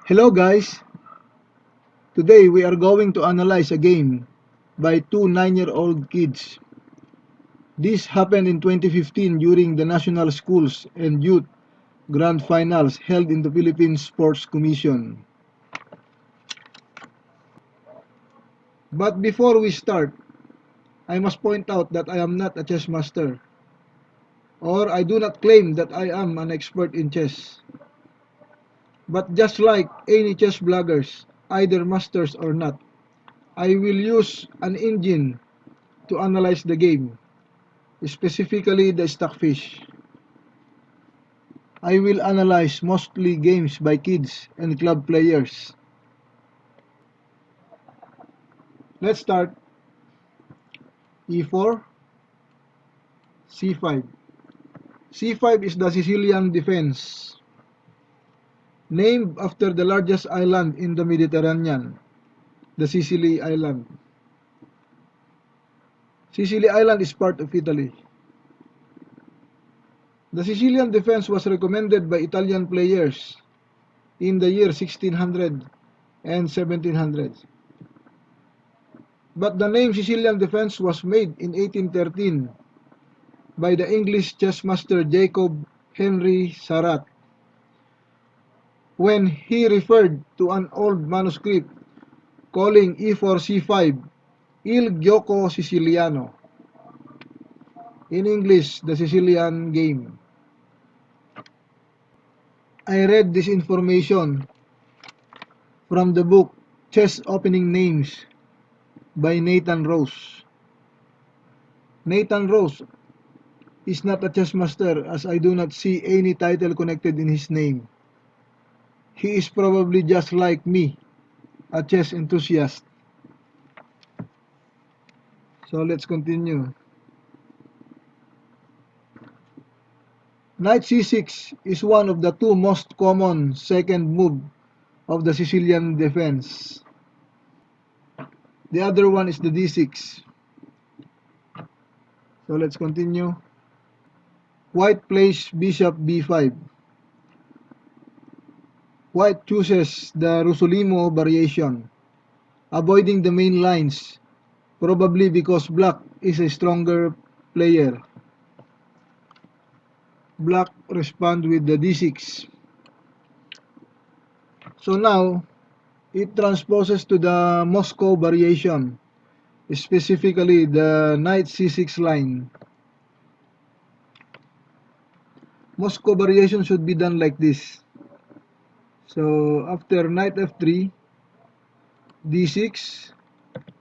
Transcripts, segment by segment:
Hello guys, today we are going to analyze a game by two 9-year-old kids. This happened in 2015 during the National Schools and Youth Grand Finals held in the Philippine Sports Commission. But before we start, I must point out that I am not a chess master, or I do not claim that I am an expert in chess. But just like any chess bloggers, either masters or not, I will use an engine to analyze the game, specifically the stockfish. I will analyze mostly games by kids and club players. Let's start. E4, C5. C5 is the Sicilian Defense, named after the largest island in the Mediterranean, the Sicily Island. Sicily Island is part of Italy. The Sicilian Defense was recommended by Italian players in the year 1600 and 1700. But the name Sicilian Defense was made in 1813 by the English chess master Jacob Henry Sarrat when he referred to an old manuscript calling E4C5 Il Gioco Siciliano, in English, the Sicilian game. I read this information from the book Chess Opening Names by Nathan Rose. Nathan Rose is not a chess master, as I do not see any title connected in his name. He is probably just like me, a chess enthusiast. So let's continue. Knight c6 is one of the two most common second move of the Sicilian defense. The other one is the d6. So let's continue. White plays bishop b5. White chooses the Rusolimo variation, avoiding the main lines, probably because black is a stronger player. Black respond with the d6. So now, it transposes to the Moscow variation, specifically the knight c6 line. Moscow variation should be done like this. So after knight f3, d6,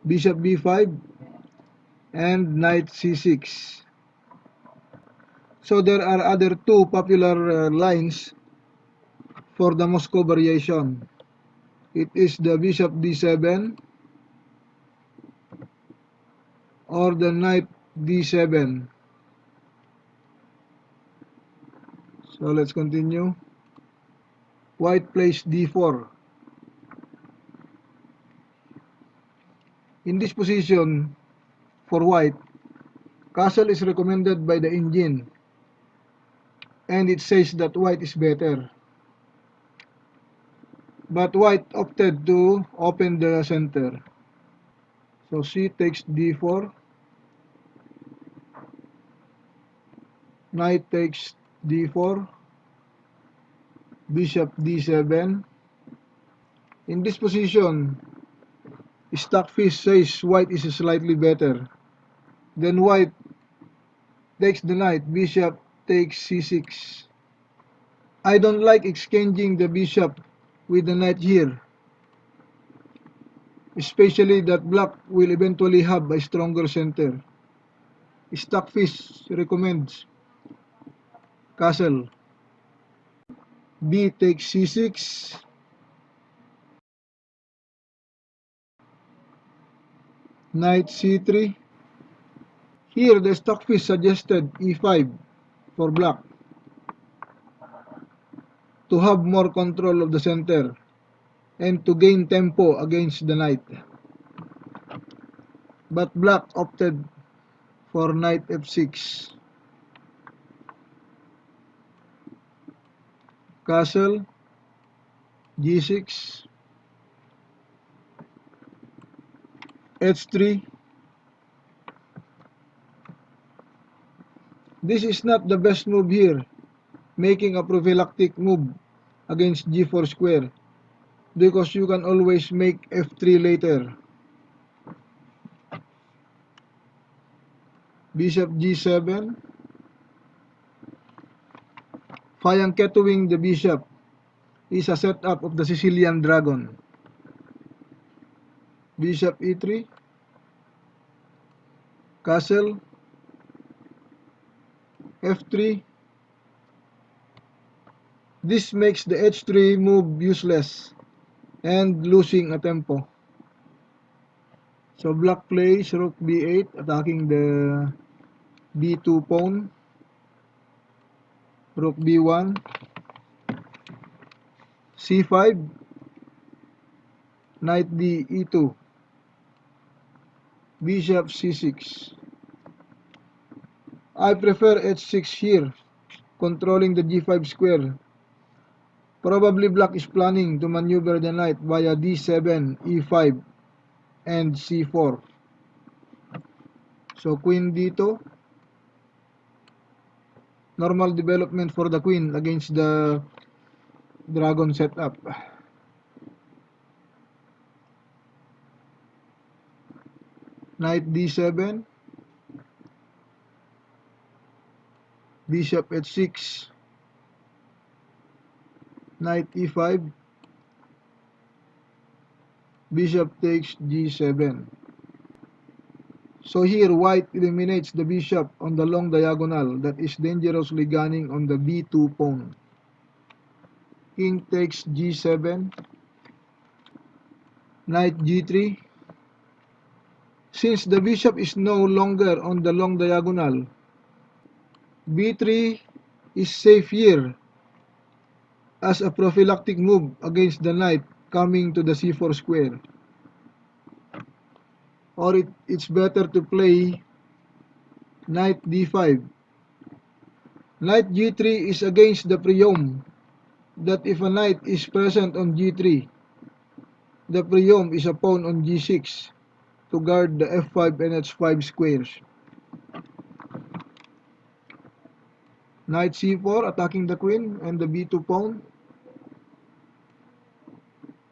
bishop b5, and knight c6. So there are other two popular lines for the Moscow variation. It is the bishop d7 or the knight d7. So let's continue. White plays d4. In this position, for white, castle is recommended by the engine, and it says that white is better. But white opted to open the center. So c takes d4, knight takes d4, bishop d7. In this position, Stockfish says white is slightly better. Then white takes the knight, bishop takes c6. I don't like exchanging the bishop with the knight here, especially that black will eventually have a stronger center. Stockfish recommends castle. B takes c6, knight c3. Here the Stockfish suggested e5 for black to have more control of the center and to gain tempo against the knight. But black opted for knight f6. Castle, G6, H3. This is not the best move here, making a prophylactic move against G4 square, because you can always make F3 later. Bishop G7, fianchettoing the bishop is a setup of the Sicilian dragon. Bishop E3, castle, F3. This makes the H3 move useless and losing a tempo. So black plays rook B8, attacking the B2 pawn. Rook B1, C5, knight D E2, bishop C6. I prefer H6 here, controlling the G5 square. Probably black is planning to maneuver the knight via D7, E5, and C4. So queen D2, normal development for the queen against the dragon setup. Knight D7, bishop H6, knight E5, bishop takes G7. So here white eliminates the bishop on the long diagonal that is dangerously gunning on the B2 pawn. King takes G7, knight G3. Since the bishop is no longer on the long diagonal, B3 is safe here as a prophylactic move against the knight coming to the C4 square. Or it's better to play knight D5. Knight G3 is against the priome that if a knight is present on G3, the priome is a pawn on G6 to guard the F5 and H5 squares. Knight C4 attacking the queen and the B2 pawn.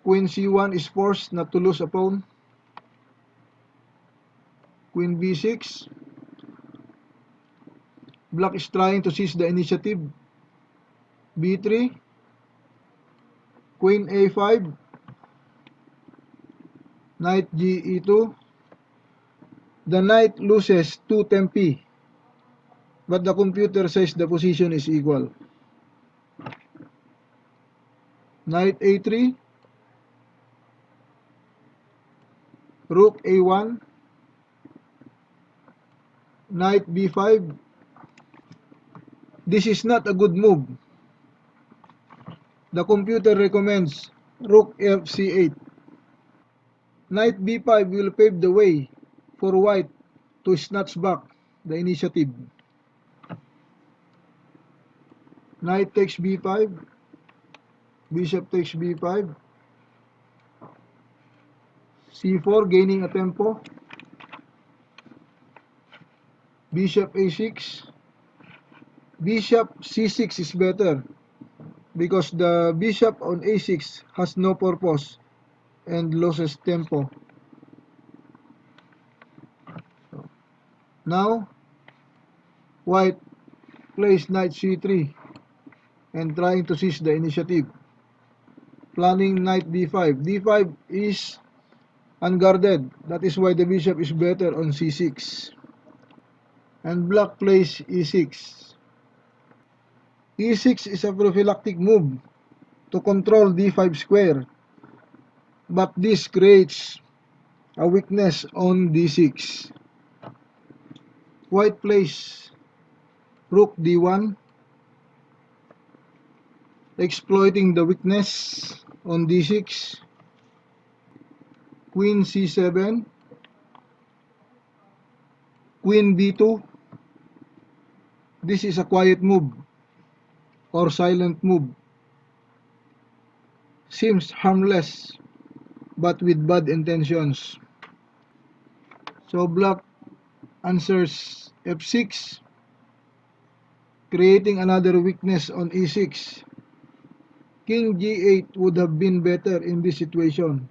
Queen C1 is forced not to lose a pawn. Queen B6. Black is trying to seize the initiative. B3. Queen A5. Knight G E2. The knight loses 2 tempi, but the computer says the position is equal. Knight A3. Rook A1. Knight B5. This is not a good move. The computer recommends Rook FC8. Knight B5 will pave the way for white to snatch back the initiative. Knight takes B5. Bishop takes B5. C4 gaining a tempo. Bishop A6. Bishop C6 is better because the bishop on A6 has no purpose and loses tempo. Now white plays knight C3 and trying to seize the initiative, planning knight D5. D5 is unguarded, that is why the bishop is better on C6. And black plays E6. E6 is a prophylactic move to control D5 square, but this creates a weakness on D6. White plays Rook D1, exploiting the weakness on D6. Queen C7, Queen B2. This is a quiet move or silent move. seems harmless but with bad intentions. So black answers f6, creating another weakness on e6. King g8 would have been better in this situation.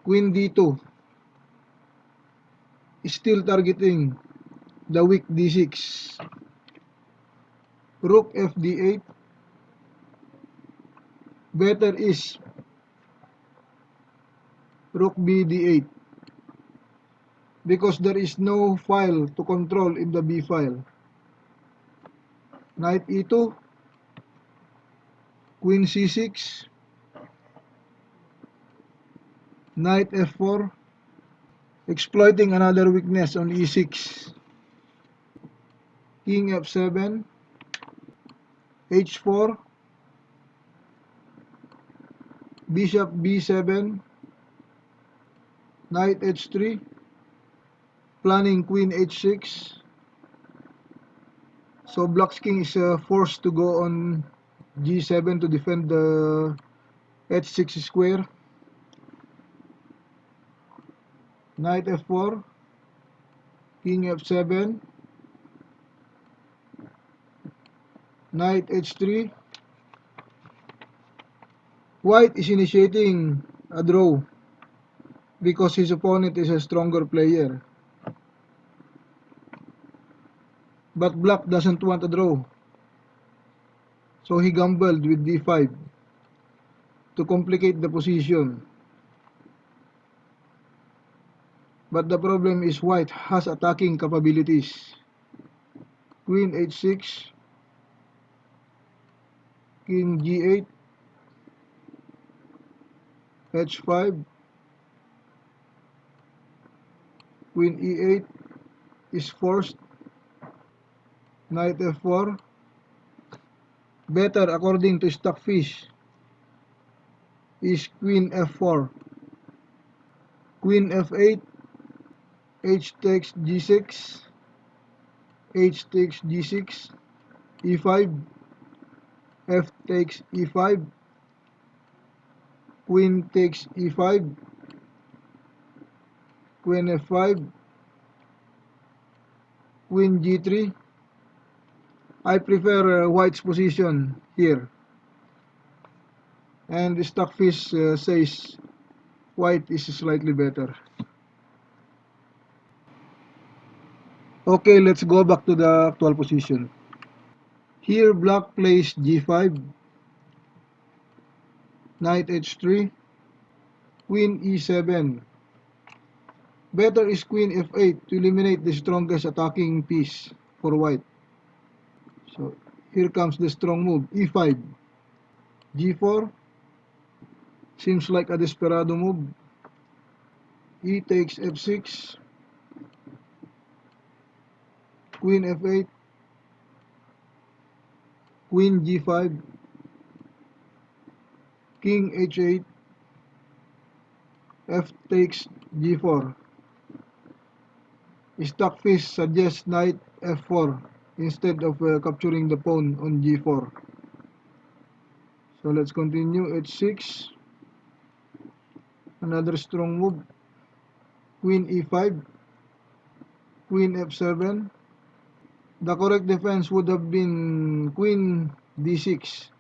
Queen d2 is still targeting the weak d6. Rook fd8, better is rook bd8 because there is no file to control in the b file. Knight e2, queen c6, knight f4, exploiting another weakness on e6. King f7, h4, bishop b7, knight h3, planning queen h6. So black's king is forced to go on g7 to defend the h6 square. Knight f4, king f7, knight h3. White is initiating a draw because his opponent is a stronger player. But black doesn't want a draw, so he gambled with d5 to complicate the position. But the problem is white has attacking capabilities. Queen h6, king g8, h5, queen e8 is forced, knight f4. Better according to Stockfish is queen f4, queen f8, h takes g6, h takes g6, e5, f takes e5, queen takes e5, queen f5, queen g3. I prefer white's position here, and the Stockfish says white is slightly better. Okay, let's go back to the actual position. Here black plays g5, knight h3, queen e7. Better is queen f8 to eliminate the strongest attacking piece for white. So here comes the strong move, e5, g4. Seems like a desperado move. E takes f6, queen f8, queen g5, king h8, f takes g4. Stockfish suggests knight f4 instead of capturing the pawn on g4. So let's continue. h6, another strong move. Queen e5, queen f7. The correct defense would have been queen d6,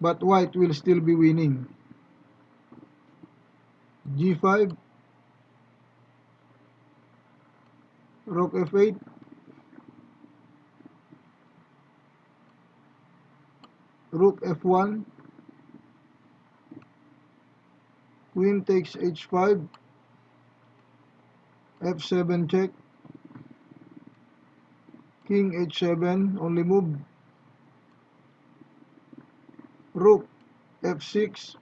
but white will still be winning. g5, rook f8, rook f1, queen takes h5, f7 check, king h7 only move, rook f6,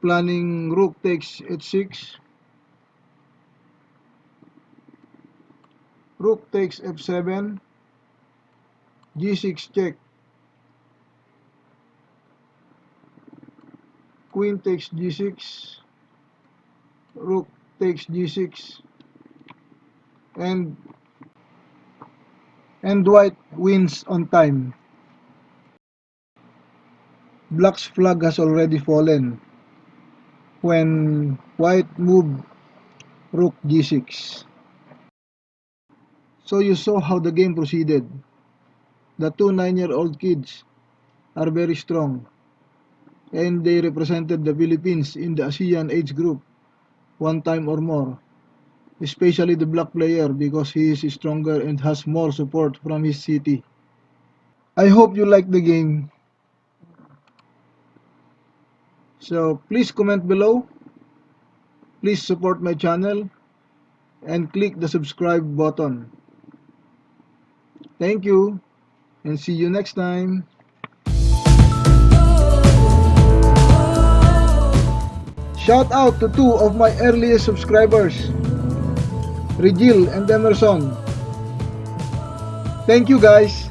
planning rook takes h6, rook takes f7, g6 check, queen takes g6, rook takes g6, and white wins on time. Black's flag has already fallen when White moved Rook G6. So you saw how the game proceeded. The two 9-year-old kids are very strong, and they represented the Philippines in the ASEAN Age-Group one time or more, especially the black player because he is stronger and has more support from his city. I hope you like the game. So please comment below, please support my channel, and click the subscribe button. Thank you, and see you next time. Shout out to two of my earliest subscribers, Regil and Emerson. Thank you guys.